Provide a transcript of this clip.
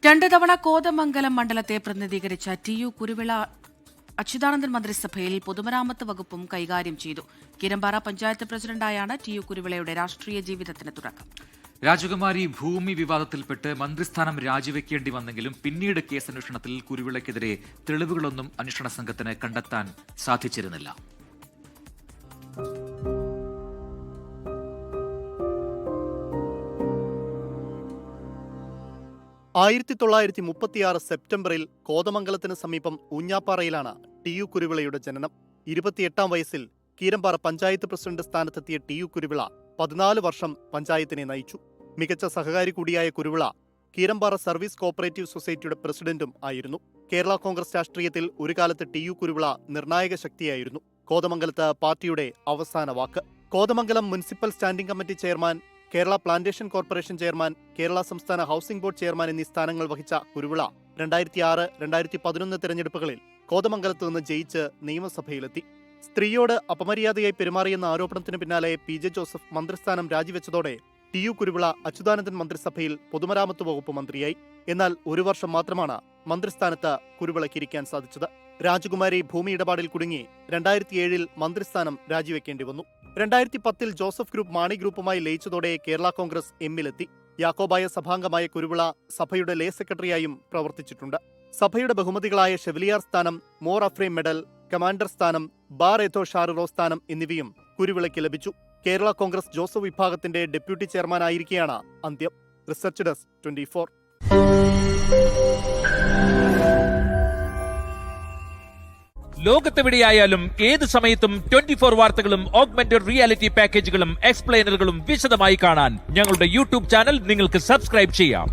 രണ്ടു തവണ കോതമംഗലം മണ്ഡലത്തെ പ്രതിനിധീകരിച്ച ടി.യു. കുരുവിള അച്യുതാനന്ദൻ മന്ത്രിസഭയിൽ പൊതുമരാമത്ത് വകുപ്പും കൈകാര്യം ചെയ്തു. കീരമ്പാറ പഞ്ചായത്ത് പ്രസിഡന്റായാണ് ടി.യു. കുരുവിളയുടെ രാഷ്ട്രീയ ജീവിതത്തിന് തുടക്കം. രാജകുമാരി ഭൂമി വിവാദത്തിൽപ്പെട്ട് മന്ത്രിസ്ഥാനം രാജിവെക്കേണ്ടി വന്നെങ്കിലും പിന്നീട് കേസന്വേഷണത്തിൽ കുരുവിളയ്ക്കെതിരെ തെളിവുകളൊന്നും അന്വേഷണ സംഘത്തിന് കണ്ടെത്താൻ സാധിച്ചിരുന്നില്ല. സെപ്റ്റംബറിൽ കോതമംഗലത്തിന് സമീപം ഊഞ്ഞാപ്പാറയിലാണ് ടി.യു. കുരുവിളയുടെ ജനനം. 28-ാം വയസ്സിൽ കീരമ്പാറ പഞ്ചായത്ത് പ്രസിഡന്റ് സ്ഥാനത്തെത്തിയ ടി.യു. കുരുവിള 14 വർഷം പഞ്ചായത്തിനെ നയിച്ചു. മികച്ച സഹകാരി കൂടിയായ കുരുവിള കീരമ്പാറ സർവീസ് കോഓപ്പറേറ്റീവ് സൊസൈറ്റിയുടെ പ്രസിഡന്റും ആയിരുന്നു. കേരള കോൺഗ്രസ് രാഷ്ട്രീയത്തിൽ ഒരു കാലത്ത് ടി.യു. കുരുവിള നിർണായക ശക്തിയായിരുന്നു. കോതമംഗലത്ത് പാർട്ടിയുടെ അവസാന വാക്ക്. Kothamangalam municipal standing committee chairman, Kerala plantation corporation chairman, Kerala സംസ്ഥാന ഹൌസിംഗ് ബോർഡ് ചെയർമാൻ എന്നീ സ്ഥാനങ്ങൾ വഹിച്ച കുരുവിള 2006-2011 തെരഞ്ഞെടുപ്പുകളിൽ കോതമംഗലത്ത് നിന്ന് ജയിച്ച് നിയമസഭയിലെത്തി. സ്ത്രീയോട് അപമര്യാദയായി പെരുമാറിയെന്ന ആരോപണത്തിന് പിന്നാലെ പി.ജെ. ജോസഫ് മന്ത്രിസ്ഥാനം രാജിവെച്ചതോടെ ടി.യു. കുരുവിള അച്യുതാനന്ദൻ മന്ത്രിസഭയിൽ പൊതുമരാമത്ത് വകുപ്പ് മന്ത്രിയായി. എന്നാൽ ഒരു വർഷം മാത്രമാണ് മന്ത്രിസ്ഥാനത്ത് കുരുവിളയ്ക്കിരിക്കാൻ സാധിച്ചത്. രാജകുമാരി ഭൂമി ഇടപാടിൽ കുടുങ്ങി 2007-ൽ മന്ത്രിസ്ഥാനം രാജിവെക്കേണ്ടി വന്നു. 2010-ൽ ജോസഫ് ഗ്രൂപ്പ് മാണി ഗ്രൂപ്പുമായി ലയിച്ചതോടെ കേരള കോൺഗ്രസ് എമ്മിലെത്തി. യാക്കോബായ സഭാംഗമായ കുരുവിള സഭയുടെ ലേ സെക്രട്ടറിയായും പ്രവർത്തിച്ചിട്ടുണ്ട്. സഭയുടെ ബഹുമതികളായ ഷെവലിയാർ സ്ഥാനം, മോർ അഫ്രേം മെഡൽ, കമാൻഡർ സ്ഥാനം, ബാർ എത്തോ ഷാറുറോ സ്ഥാനം എന്നിവയും കുരുവിളയ്ക്ക് ലഭിച്ചു. കേരള കോൺഗ്രസ് ജോസഫ് വിഭാഗത്തിന്റെ ഡെപ്യൂട്ടി ചെയർമാനായിരിക്കെയാണ് അന്ത്യം. Research desk 24. ലോകത്തെവിടെയായാലും ഏത് സമയത്തും 24 വാർത്തകളും ഓഗ്മെന്റഡ് റിയാലിറ്റി പാക്കേജുകളും എക്സ്പ്ലെയിനറുകളും വിശദമായി കാണാൻ ഞങ്ങളുടെ യൂട്യൂബ് ചാനൽ നിങ്ങൾക്ക് സബ്സ്ക്രൈബ് ചെയ്യാം.